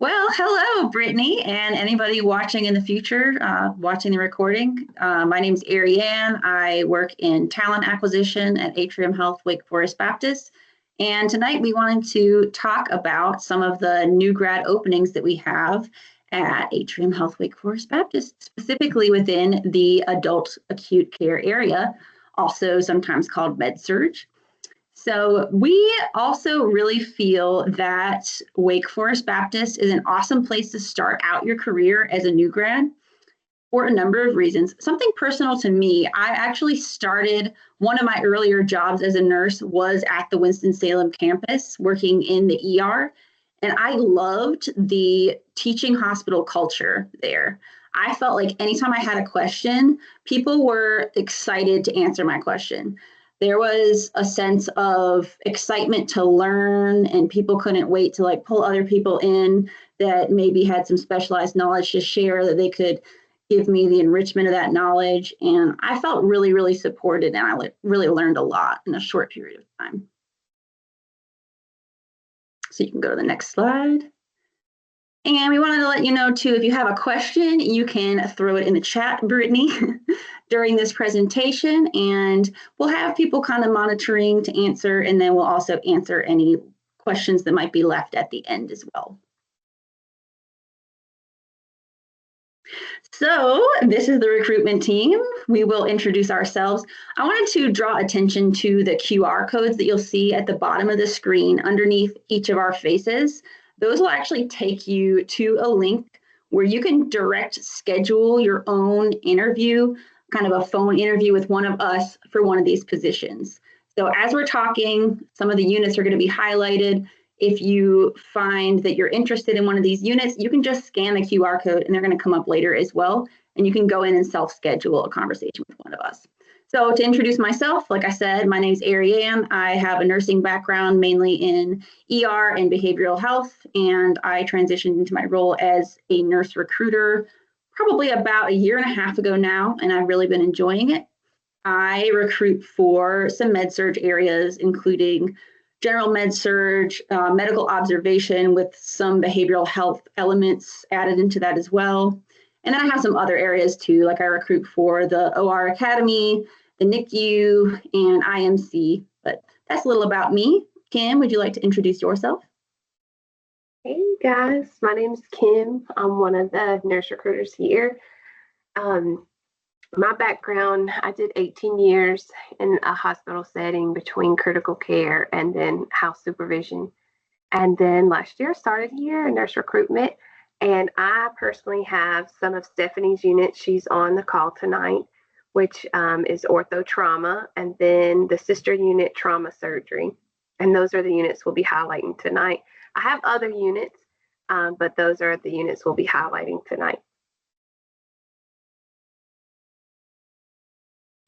Well, hello, Brittany, and anybody watching in the future, watching the recording. My name is Ariane. I work in talent acquisition at Atrium Health Wake Forest Baptist. And tonight we wanted to talk about some of the new grad openings that we have at Atrium Health Wake Forest Baptist, specifically within the adult acute care area, also sometimes called med-surg. So we also really feel that Wake Forest Baptist is an awesome place to start out your career as a new grad for a number of reasons. Something personal to me, I actually started one of my earlier jobs as a nurse was at the Winston-Salem campus working in the ER. And I loved the teaching hospital culture there. I felt like anytime I had a question, people were excited to answer my question. There was a sense of excitement to learn, and people couldn't wait to pull other people in that maybe had some specialized knowledge to share, that they could give me the enrichment of that knowledge. And I felt really, really supported, and I really learned a lot in a short period of time. So you can go to the next slide. And we wanted to let you know too, if you have a question, you can throw it in the chat, Brittany, during this presentation, and we'll have people kind of monitoring to answer, and then we'll also answer any questions that might be left at the end as well. So this is the recruitment team. We will introduce ourselves. I wanted to draw attention to the QR codes that you'll see at the bottom of the screen underneath each of our faces. Those will actually take you to a link where you can direct schedule your own interview, kind of a phone interview with one of us for one of these positions. So as we're talking, some of the units are going to be highlighted. If you find that you're interested in one of these units, you can just scan the QR code and they're going to come up later as well. And you can go in and self-schedule a conversation with one of us. So to introduce myself, like I said, my name is Ariane. I have a nursing background mainly in ER and behavioral health, and I transitioned into my role as a nurse recruiter probably about a year and a half ago now, and I've really been enjoying it. I recruit for some med-surg areas, including general med-surg, medical observation with some behavioral health elements added into that as well. And then I have some other areas too, like I recruit for the OR Academy, the NICU, and IMC. But that's a little about me. Kim, would you like to introduce yourself? Hey guys, my name is Kim. I'm one of the nurse recruiters here. My background, I did 18 years in a hospital setting between critical care and then house supervision. And then last year I started here in nurse recruitment. And I personally have some of Stephanie's units. She's on the call tonight, which is ortho trauma, and then the sister unit, trauma surgery. And those are the units we'll be highlighting tonight. I have other units, but those are the units we'll be highlighting tonight.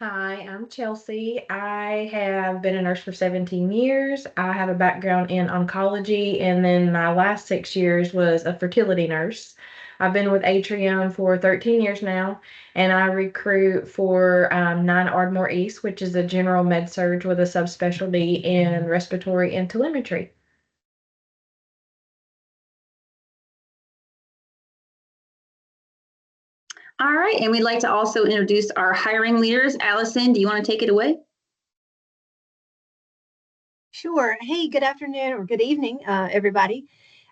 Hi, I'm Chelsea. I have been a nurse for 17 years. I have a background in oncology, and then my last 6 years was a fertility nurse. I've been with Atrium for 13 years now, and I recruit for 9 Ardmore East, which is a general med-surg with a subspecialty in respiratory and telemetry. All right, and we'd like to also introduce our hiring leaders. Allison, do you want to take it away? Sure. Hey, good afternoon or good evening, everybody.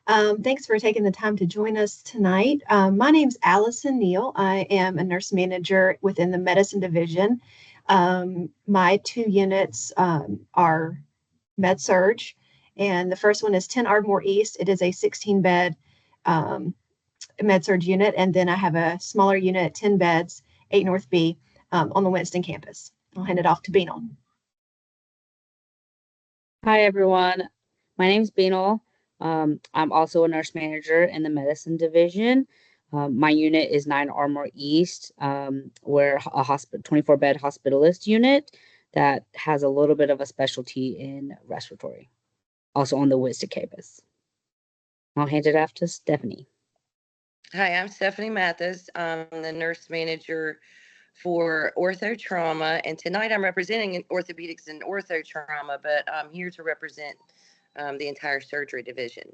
Thanks for taking the time to join us tonight. My name's Allison Neal. I am a nurse manager within the medicine division. My 2 units are med-surg, and the first one is 10 Ardmore East. It is a 16-bed med-surg unit, and then I have a smaller unit, 10 beds, 8 North B, on the Winston campus. I'll hand it off to Beanal. Hi, everyone. My name's Beanal. I'm also a nurse manager in the medicine division. My unit is 9 Ardmore East. We're a 24-bed hospitalist unit that has a little bit of a specialty in respiratory, also on the Winston campus. I'll hand it off to Stephanie. Hi, I'm Stephanie Mathis. I'm the nurse manager for ortho trauma, and tonight I'm representing orthopedics and ortho trauma, but I'm here to represent the entire surgery division.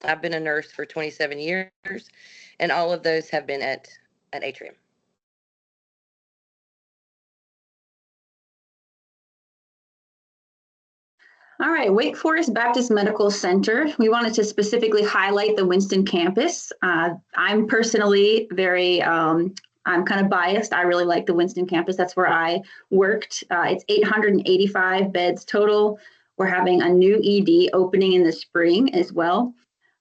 I've been a nurse for 27 years, and all of those have been at Atrium. All right, Wake Forest Baptist Medical Center. We wanted to specifically highlight the Winston campus. I'm personally I'm kind of biased. I really like the Winston campus. That's where I worked. It's 885 beds total. We're having a new ED opening in the spring as well.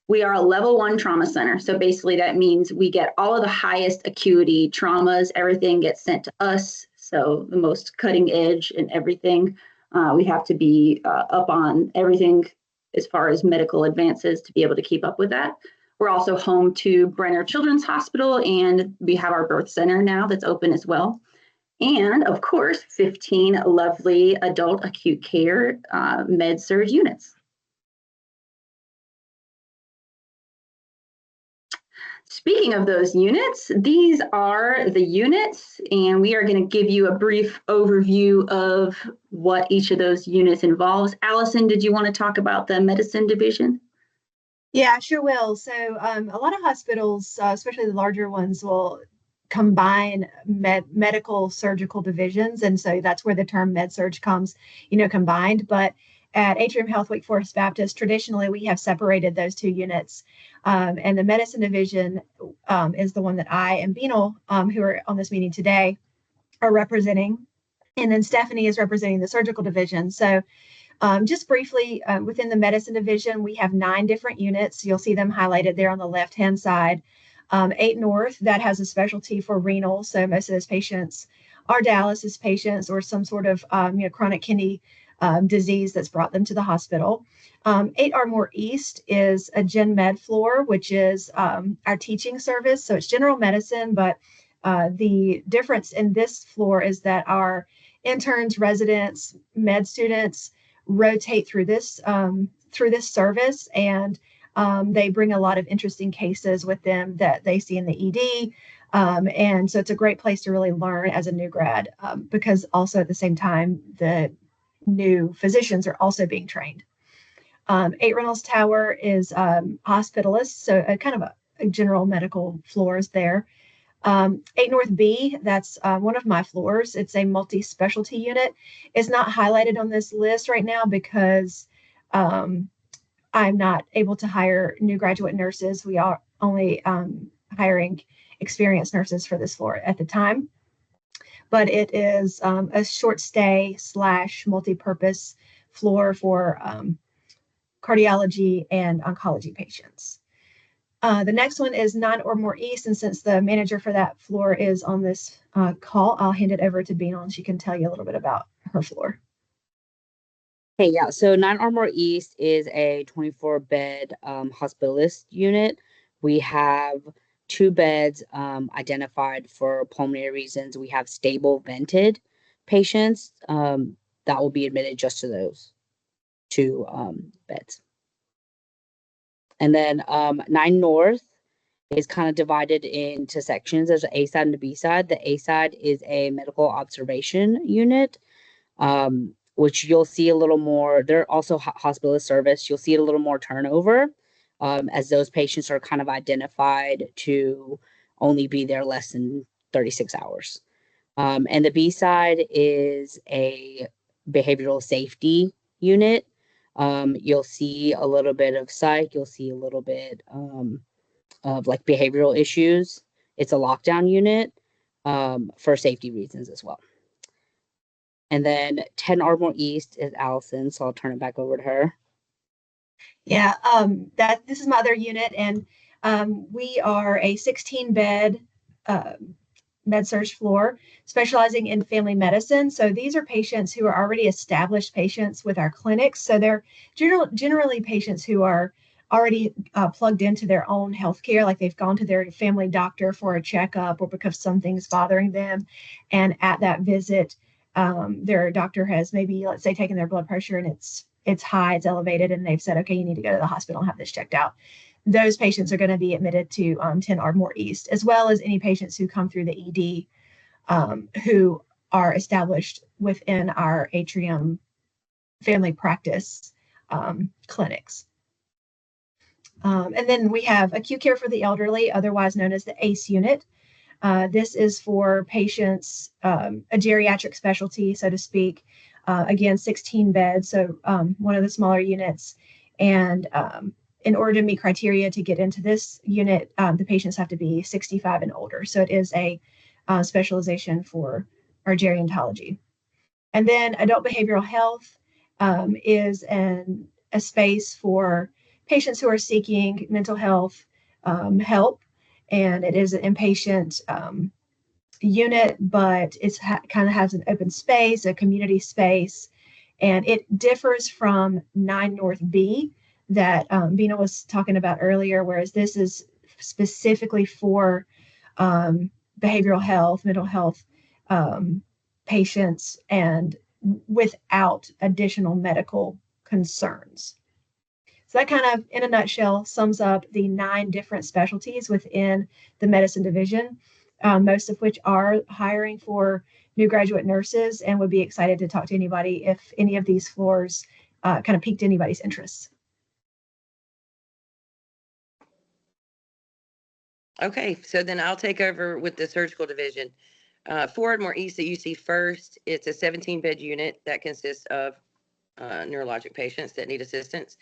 We are a level 1 trauma center. So basically that means we get all of the highest acuity traumas. Everything gets sent to us. So the most cutting edge and everything. We have to be up on everything as far as medical advances to be able to keep up with that. We're also home to Brenner Children's Hospital, and we have our birth center now that's open as well. And of course, 15 lovely adult acute care med-surg units. Speaking of those units, these are the units, and we are going to give you a brief overview of what each of those units involves. Allison, did you want to talk about the medicine division? Yeah, I sure will. So a lot of hospitals, especially the larger ones, will combine medical surgical divisions. And so that's where the term med-surg comes, combined. But at Atrium Health Wake Forest Baptist, traditionally, we have separated those two units. And the medicine division is the one that I and Beanal, who are on this meeting today, are representing. And then Stephanie is representing the surgical division. So just briefly, within the medicine division, we have 9 different units. You'll see them highlighted there on the left-hand side. 8 North, that has a specialty for renal. So most of those patients are dialysis patients or some sort of chronic kidney disease that's brought them to the hospital. 8 Ardmore East is a gen med floor, which is our teaching service. So it's general medicine, but the difference in this floor is that our interns, residents, med students rotate through this service, and they bring a lot of interesting cases with them that they see in the ED. And so it's a great place to really learn as a new grad, because also at the same time, the new physicians are also being trained. 8 Reynolds Tower is hospitalist, so a kind of a general medical floors there. 8 North B, that's one of my floors. It's a multi-specialty unit. It's not highlighted on this list right now because I'm not able to hire new graduate nurses. We are only hiring experienced nurses for this floor at the time. But it is a short stay / multi-purpose floor for cardiology and oncology patients. The next one is 9 Ardmore East, and since the manager for that floor is on this call, I'll hand it over to Beanal, and she can tell you a little bit about her floor. Hey, yeah, so 9 Ardmore East is a 24-bed hospitalist unit. We have 2 beds identified for pulmonary reasons. We have stable vented patients that will be admitted just to those 2 beds. And then 9 North is kind of divided into sections. There's an A side and a B side. The A side is a medical observation unit, which you'll see a little more. They're also hospitalist service. You'll see a little more turnover as those patients are kind of identified to only be there less than 36 hours. And the B side is a behavioral safety unit. You'll see a little bit of psych. You'll see a little bit of like behavioral issues. It's a lockdown unit for safety reasons as well. And then 10 Ardmore East is Allison, so I'll turn it back over to her. Yeah, this is my other unit, and we are a 16-bed med-surg floor specializing in family medicine. So these are patients who are already established patients with our clinics. So they're generally patients who are already plugged into their own healthcare, like they've gone to their family doctor for a checkup or because something's bothering them. And at that visit, their doctor has maybe, let's say, taken their blood pressure and it's high, it's elevated, and they've said, okay, you need to go to the hospital and have this checked out. Those patients are going to be admitted to 10 Ardmore East, as well as any patients who come through the ED who are established within our Atrium family practice clinics. And then we have acute care for the elderly, otherwise known as the ACE unit. This is for patients, a geriatric specialty, so to speak. Again, 16 beds, so one of the smaller units. And in order to meet criteria to get into this unit, the patients have to be 65 and older. So it is a specialization for our gerontology. And then adult behavioral health is a space for patients who are seeking mental health help. And it is an inpatient unit, but it's kind of has an open space, a community space, and it differs from 9 North B that Bina was talking about earlier, whereas this is specifically for behavioral health, mental health patients, and without additional medical concerns. So that kind of, in a nutshell, sums up the 9 different specialties within the medicine division, most of which are hiring for new graduate nurses, and would be excited to talk to anybody if any of these floors kind of piqued anybody's interest. Okay, so then I'll take over with the surgical division. For Ardmore East that you see first, it's a 17-bed unit that consists of neurologic patients that need assistance.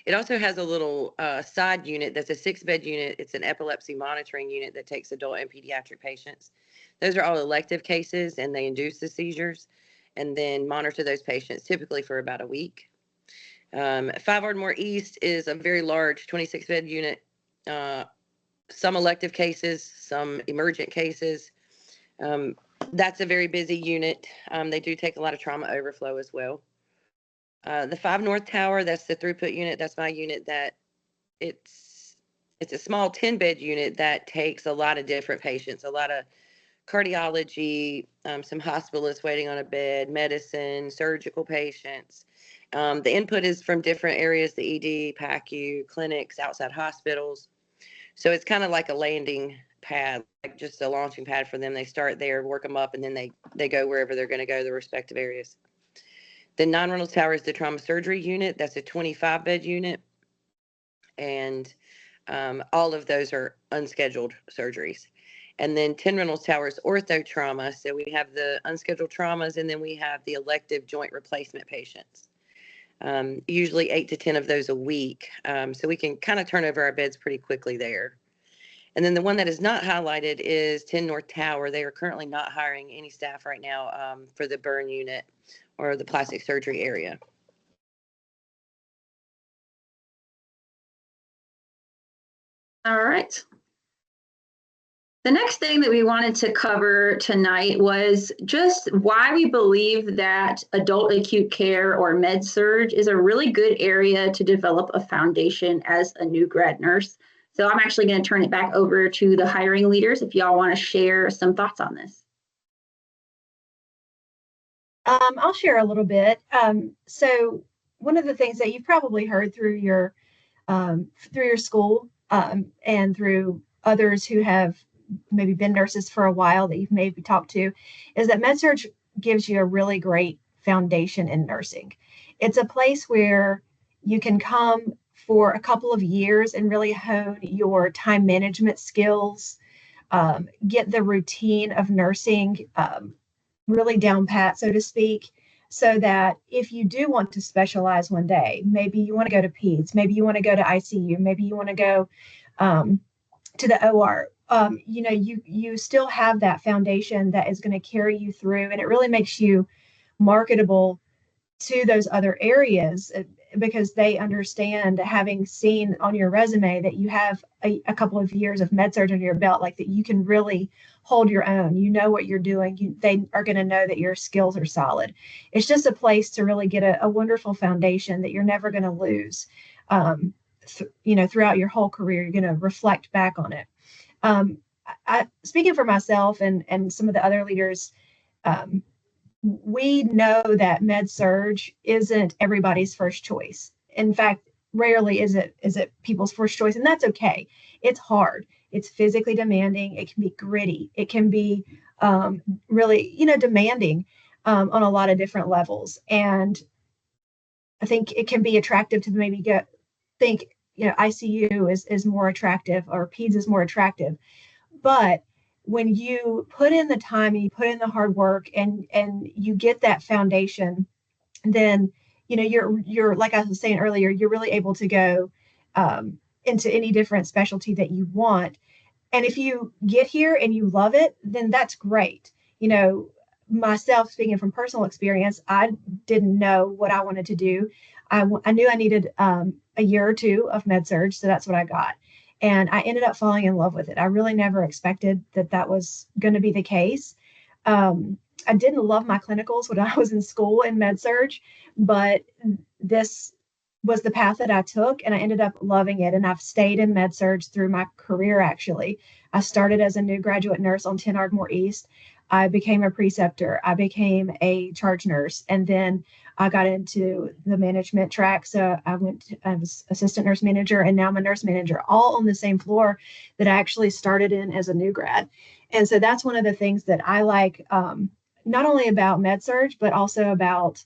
It also has a little side unit that's a 6-bed unit. It's an epilepsy monitoring unit that takes adult and pediatric patients. Those are all elective cases, and they induce the seizures and then monitor those patients typically for about a week. 5 Ardmore East is a very large 26-bed unit. Some elective cases, some emergent cases. That's a very busy unit. They do take a lot of trauma overflow as well. The 5 North Tower, that's the throughput unit. That's my unit that it's a small 10-bed unit that takes a lot of different patients, a lot of cardiology, some hospitalists waiting on a bed, medicine, surgical patients. The input is from different areas, the ED, PACU, clinics, outside hospitals. So it's kind of like a landing pad, like just a launching pad for them. They start there, work them up, and then they go wherever they're going to go, the respective areas. The 9 Reynolds Tower is the trauma surgery unit. That's a 25-bed unit. And all of those are unscheduled surgeries. And then 10 Reynolds Tower is ortho trauma. So we have the unscheduled traumas, and then we have the elective joint replacement patients. Usually 8 to 10 of those a week. So we can kind of turn over our beds pretty quickly there. And then the one that is not highlighted is 10 North Tower. They are currently not hiring any staff right now for the burn unit or the plastic surgery area. All right. The next thing that we wanted to cover tonight was just why we believe that adult acute care or med-surg is a really good area to develop a foundation as a new grad nurse. So I'm actually going to turn it back over to the hiring leaders if y'all want to share some thoughts on this. I'll share a little bit. So one of the things that you've probably heard through your school and through others who have maybe been nurses for a while that you've maybe talked to is that med-surg gives you a really great foundation in nursing. It's a place where you can come for a couple of years and really hone your time management skills, get the routine of nursing really down pat, so to speak, so that if you do want to specialize one day, maybe you want to go to peds, maybe you want to go to ICU, maybe you want to go to the OR, you still have that foundation that is going to carry you through, and it really makes you marketable to those other areas because they understand, having seen on your resume that you have a couple of years of med-surg under your belt, like that you can really hold your own. You know what you're doing. They are going to know that your skills are solid. It's just a place to really get a wonderful foundation that you're never going to lose. Throughout your whole career, you're going to reflect back on it. Speaking for myself and some of the other leaders, we know that med-surg isn't everybody's first choice. In fact, rarely is it people's first choice, and that's okay. It's hard. It's physically demanding. It can be gritty. It can be really, demanding on a lot of different levels. And I think it can be attractive to maybe think, ICU is more attractive, or peds is more attractive. But when you put in the time and you put in the hard work and you get that foundation, then you're like I was saying earlier, you're really able to go into any different specialty that you want. And if you get here and you love it, then that's great. Myself, speaking from personal experience, I didn't know what I wanted to do. I knew I needed a year or two of med-surg, so that's what I got. And I ended up falling in love with it. I really never expected that was going to be the case. I didn't love my clinicals when I was in school in med-surg, but this was the path that I took, and I ended up loving it. And I've stayed in med-surg through my career, actually. I started as a new graduate nurse on 10 Ardmore East. I became a preceptor. I became a charge nurse. And then I got into the management track. So I was assistant nurse manager, and now I'm a nurse manager, all on the same floor that I actually started in as a new grad. And so that's one of the things that I like, not only about med-surg, but also about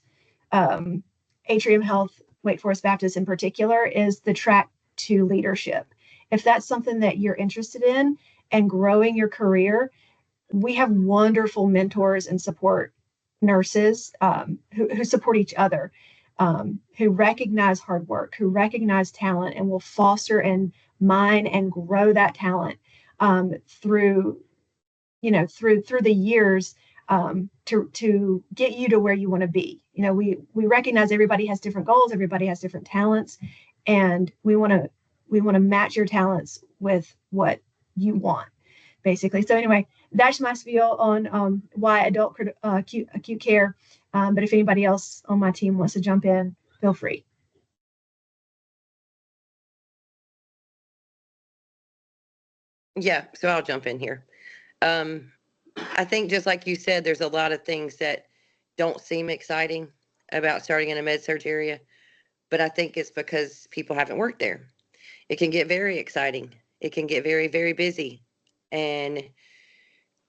Atrium Health, Wake Forest Baptist in particular, is the track to leadership. If that's something that you're interested in and growing your career, we have wonderful mentors and support nurses who support each other, who recognize hard work, who recognize talent, and will foster and mine and grow that talent through the years to get you to where you want to be. We recognize everybody has different goals, everybody has different talents, and we want to match your talents with what you want, basically. So anyway, that's my spiel on why adult acute care. But if anybody else on my team wants to jump in, feel free. Yeah, so I'll jump in here. I think just like you said, there's a lot of things that don't seem exciting about starting in a med-surg area, but I think it's because people haven't worked there. It can get very exciting. It can get very, very busy. And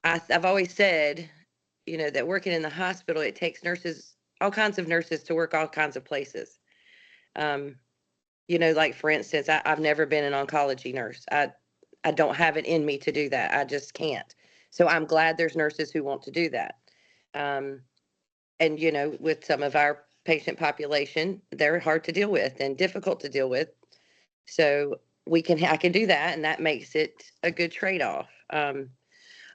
I've always said, that working in the hospital, it takes nurses, all kinds of nurses, to work all kinds of places. Like for instance, I've never been an oncology nurse. I don't have it in me to do that. I just can't. So I'm glad there's nurses who want to do that. And, with some of our patient population, they're hard to deal with and difficult to deal with. So I can do that, and that makes it a good trade-off. I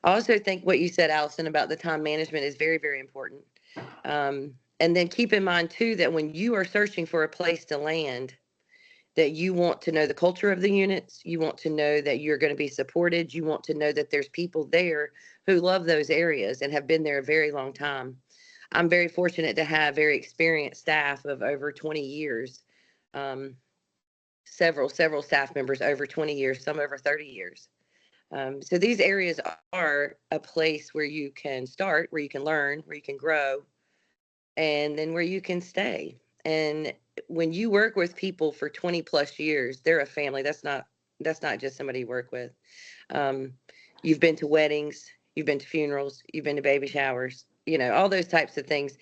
also think what you said, Allison, about the time management is very, very important. And then keep in mind too, that when you are searching for a place to land, that you want to know the culture of the units, you want to know that you're going to be supported, you want to know that there's people there who love those areas and have been there a very long time. I'm very fortunate to have very experienced staff of over 20 years, several staff members over 20 years, some over 30 years. So these areas are a place where you can start, where you can learn, where you can grow, and then where you can stay. And when you work with people for 20 plus years, they're a family. That's not just somebody you work with. You've been to weddings, you've been to funerals, you've been to baby showers, all those types of things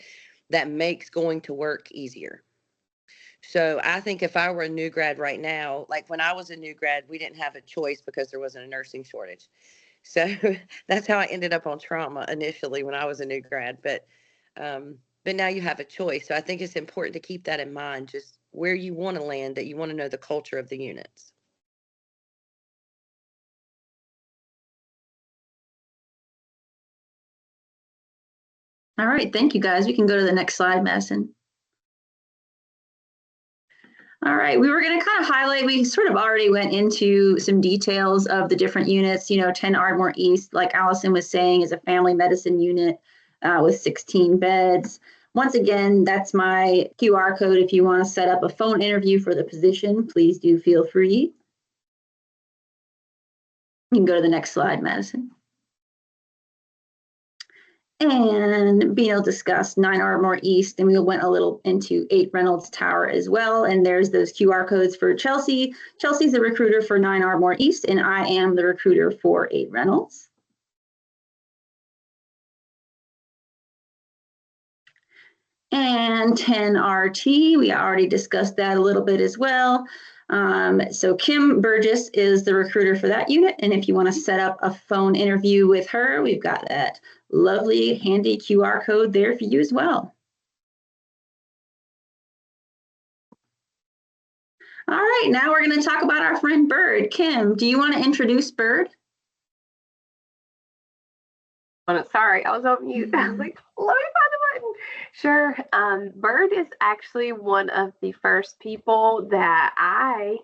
that makes going to work easier. So I think if I were a new grad right now, like when I was a new grad, we didn't have a choice because there wasn't a nursing shortage. So that's how I ended up on trauma initially when I was a new grad. But now you have a choice. So I think it's important to keep that in mind, just where you want to land, that you want to know the culture of the units. All right, thank you guys. We can go to the next slide, Madison. All right, we were going to kind of highlight, we sort of already went into some details of the different units. 10 Ardmore East, like Allison was saying, is a family medicine unit with 16 beds. Once again, that's my QR code. If you want to set up a phone interview for the position, please do feel free. You can go to the next slide, Madison. And Beano discussed 9 Ardmore East, and we went a little into 8 Reynolds Tower as well. And there's those QR codes for Chelsea. Chelsea's the recruiter for 9 Ardmore East, and I am the recruiter for 8 Reynolds. And 10 RT, we already discussed that a little bit as well. So Kim Burgess is the recruiter for that unit. And if you want to set up a phone interview with her, we've got that lovely handy QR code there for you as well. All right, now we're going to talk about our friend Bird. Kim, do you want to introduce Bird? Sorry, I was on mute. I was like, let me find the button. Sure. Bird is actually one of the first people that I,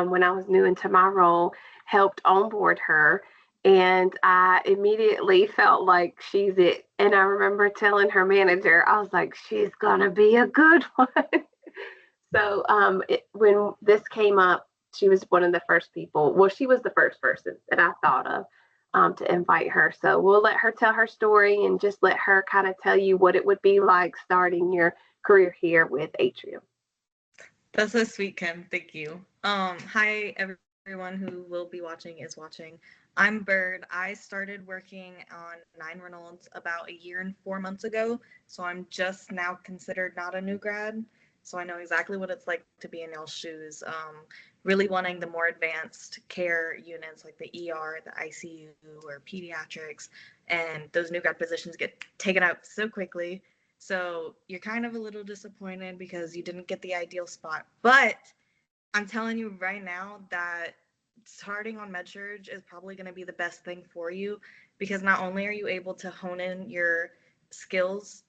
when I was new into my role, helped onboard her. And I immediately felt like she's it. And I remember telling her manager, I was like, she's going to be a good one. So when this came up, she was one of the first people. Well, she was the first person that I thought of to invite her. So we'll let her tell her story and just let her kind of tell you what it would be like starting your career here with Atrium. That's so sweet, Kim. Thank you. Hi, everyone who will be watching is watching. I'm Bird. I started working on 9 Reynolds about a year and 4 months ago. So I'm just now considered not a new grad. So I know exactly what it's like to be in y'all's shoes. Really wanting the more advanced care units like the ER, the ICU, or pediatrics. And those new grad positions get taken up so quickly. So you're kind of a little disappointed because you didn't get the ideal spot. But I'm telling you right now that starting on med-surg is probably going to be the best thing for you, because not only are you able to hone in your skills,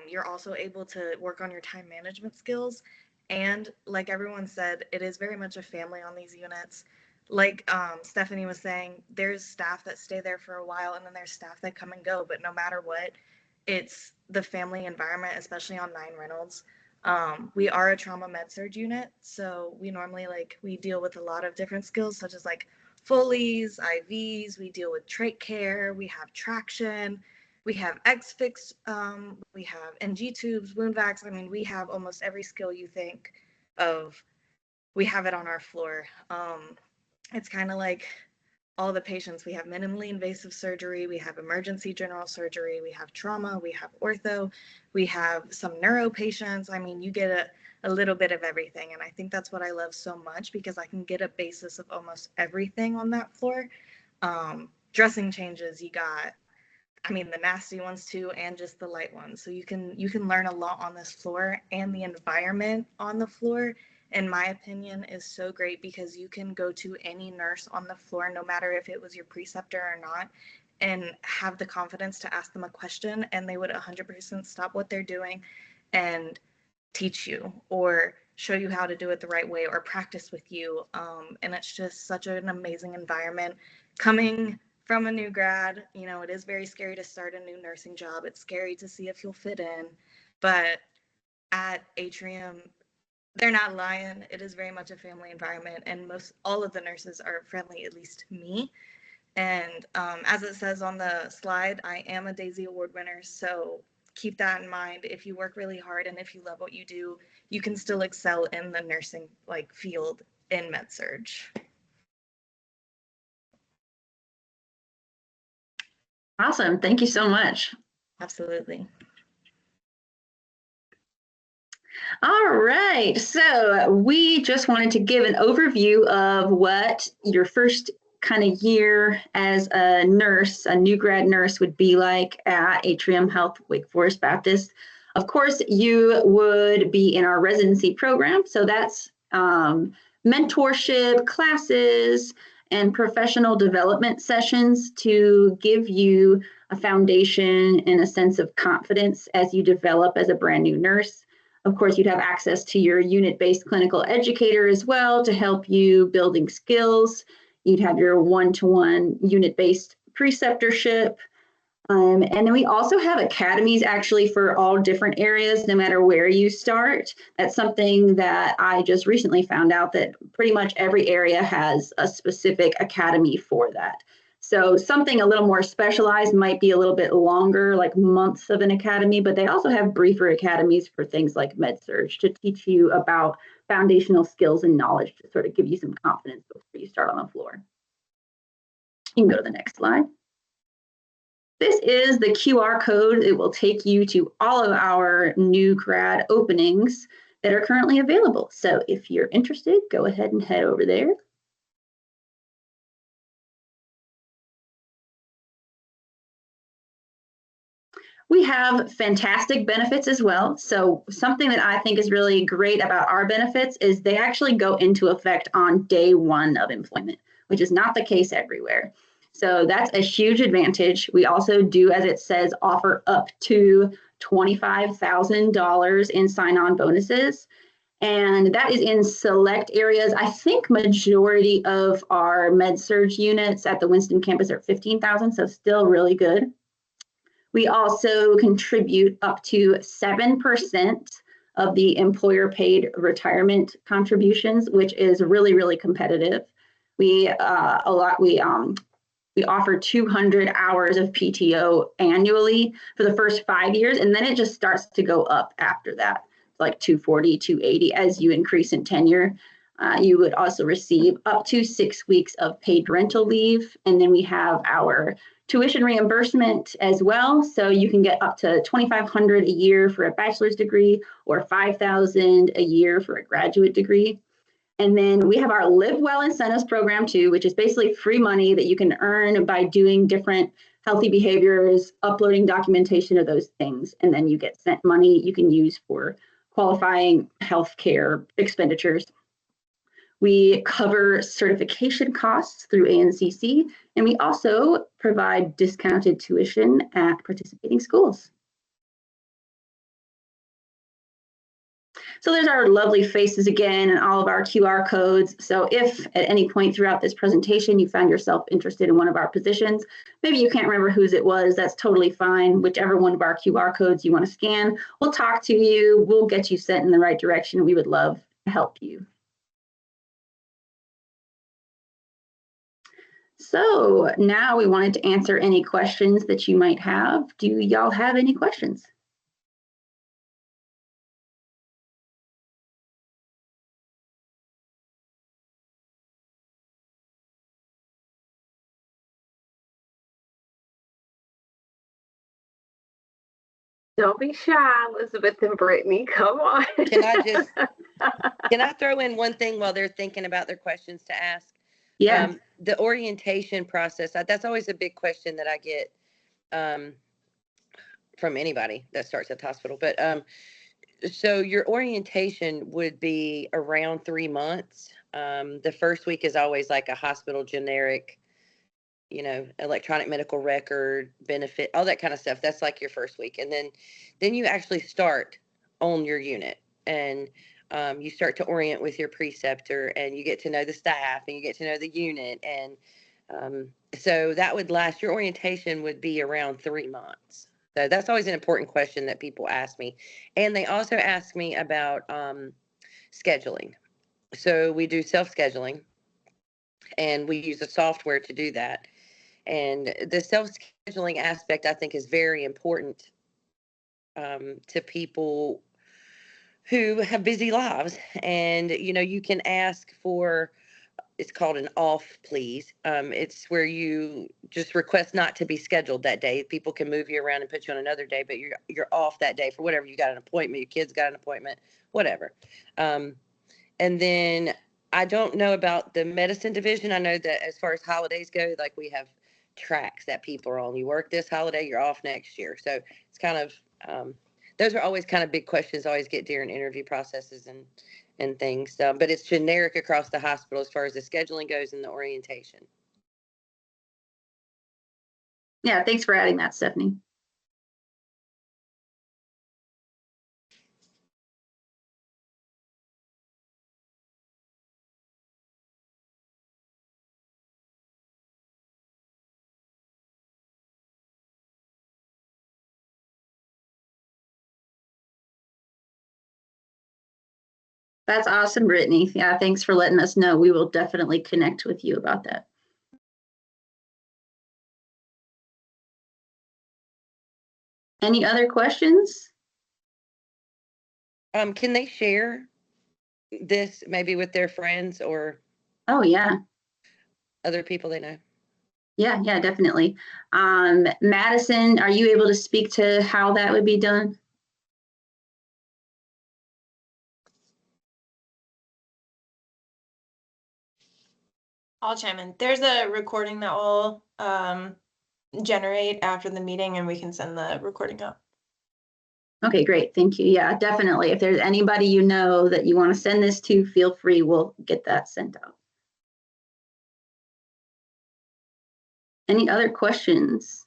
you're also able to work on your time management skills. And like everyone said, it is very much a family on these units. Like Stephanie was saying, there's staff that stay there for a while, and then there's staff that come and go. But no matter what, it's the family environment, especially on 9 Reynolds. We are a trauma med-surg unit, so we normally we deal with a lot of different skills, such as like Foley's, IVs, we deal with trach care, we have traction, we have X-Fix, we have NG tubes, wound vacs. I mean, we have almost every skill you think of, we have it on our floor. It's kind of like all the patients. We have minimally invasive surgery, we have emergency general surgery, we have trauma, we have ortho, we have some neuro patients. I mean, you get a little bit of everything. And I think that's what I love so much, because I can get a basis of almost everything on that floor. Dressing changes, you got, I mean, the nasty ones too, and just the light ones. So you can learn a lot on this floor, and the environment on the floor, in my opinion, is so great, because you can go to any nurse on the floor, no matter if it was your preceptor or not, and have the confidence to ask them a question, and they would 100% stop what they're doing and teach you or show you how to do it the right way or practice with you. And it's just such an amazing environment. Coming from a new grad, you know, it is very scary to start a new nursing job. It's scary to see if you'll fit in, but at Atrium, they're not lying. It is very much a family environment, and all of the nurses are friendly, at least to me. And as it says on the slide, I am a Daisy Award winner, so keep that in mind. If you work really hard and if you love what you do, you can still excel in the nursing field in med-surg. Awesome. Thank you so much. Absolutely. All right, so we just wanted to give an overview of what your first kind of year as a nurse, a new grad nurse, would be like at Atrium Health Wake Forest Baptist. Of course, you would be in our residency program, so that's mentorship, classes, and professional development sessions to give you a foundation and a sense of confidence as you develop as a brand new nurse. Of course, you'd have access to your unit-based clinical educator as well to help you building skills. You'd have your one-to-one unit-based preceptorship. And then we also have academies actually for all different areas, no matter where you start. That's something that I just recently found out, that pretty much every area has a specific academy for that. So something a little more specialized might be a little bit longer, like months of an academy, but they also have briefer academies for things like med-surg to teach you about foundational skills and knowledge to sort of give you some confidence before you start on the floor. You can go to the next slide. This is the QR code. It will take you to all of our new grad openings that are currently available. So if you're interested, go ahead and head over there. We have fantastic benefits as well. So something that I think is really great about our benefits is they actually go into effect on day one of employment, which is not the case everywhere. So that's a huge advantage. We also do, as it says, offer up to $25,000 in sign-on bonuses. And that is in select areas. I think majority of our med-surg units at the Winston campus are 15,000, so still really good. We also contribute up to 7% of the employer paid retirement contributions, which is really, really competitive. We offer 200 hours of PTO annually for the first 5 years, and then it just starts to go up after that, like 240, 280 as you increase in tenure. You would also receive up to 6 weeks of paid parental leave, and then we have our tuition reimbursement as well. So you can get up to $2,500 a year for a bachelor's degree or $5,000 a year for a graduate degree. And then we have our Live Well incentives program too, which is basically free money that you can earn by doing different healthy behaviors, uploading documentation of those things. And then you get sent money you can use for qualifying healthcare expenditures. We cover certification costs through ANCC, and we also provide discounted tuition at participating schools. So there's our lovely faces again and all of our QR codes. So if at any point throughout this presentation you found yourself interested in one of our positions, maybe you can't remember whose it was, that's totally fine. Whichever one of our QR codes you want to scan, we'll talk to you, we'll get you sent in the right direction. We would love to help you. So now we wanted to answer any questions that you might have. Do y'all have any questions? Don't be shy, Elizabeth and Brittany. Come on. Can I throw in one thing while they're thinking about their questions to ask? Yeah. The orientation process, that's always a big question that I get from anybody that starts at the hospital. But so your orientation would be around 3 months. The first week is always like a hospital generic, electronic medical record, benefit, all that kind of stuff. That's like your first week. And then you actually start on your unit, and you start to orient with your preceptor, and you get to know the staff, and you get to know the unit. And so that would last, your orientation would be around 3 months. So that's always an important question that people ask me. And they also ask me about scheduling. So we do self-scheduling, and we use a software to do that. And the self-scheduling aspect, I think, is very important to people who have busy lives. And, you can ask for, it's called an off, please. It's where you just request not to be scheduled that day. People can move you around and put you on another day, but you're off that day for whatever. You got an appointment, your kids got an appointment, whatever. And then I don't know about the medicine division. I know that as far as holidays go, like we have tracks that people are on. You work this holiday, you're off next year. So it's kind of, those are always kind of big questions I always get during interview processes and things. But it's generic across the hospital as far as the scheduling goes and the orientation. Yeah, thanks for adding that, Stephanie. That's awesome, Brittany. Yeah, thanks for letting us know. We will definitely connect with you about that. Any other questions? Can they share this maybe with their friends or? Oh, yeah. Other people they know? Yeah, definitely. Madison, are you able to speak to how that would be done? I'll chime in. There's a recording that will generate after the meeting, and we can send the recording out. Okay, great. Thank you. Yeah, definitely. If there's anybody you know that you want to send this to, feel free. We'll get that sent out. Any other questions?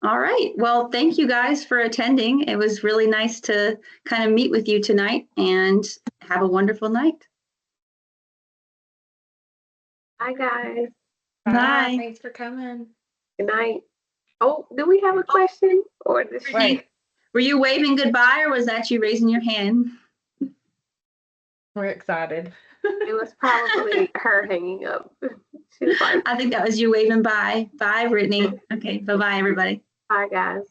All right. Well, thank you guys for attending. It was really nice to kind of meet with you tonight, and have a wonderful night. Hi, guys. Bye. Thanks for coming. Good night. Oh, do we have a question or this? Right. Were you waving goodbye, or was that you raising your hand? We're excited. It was probably her hanging up. She was like, I think that was you waving bye. Bye, Brittany. Okay, bye-bye, everybody. "Bye, guys."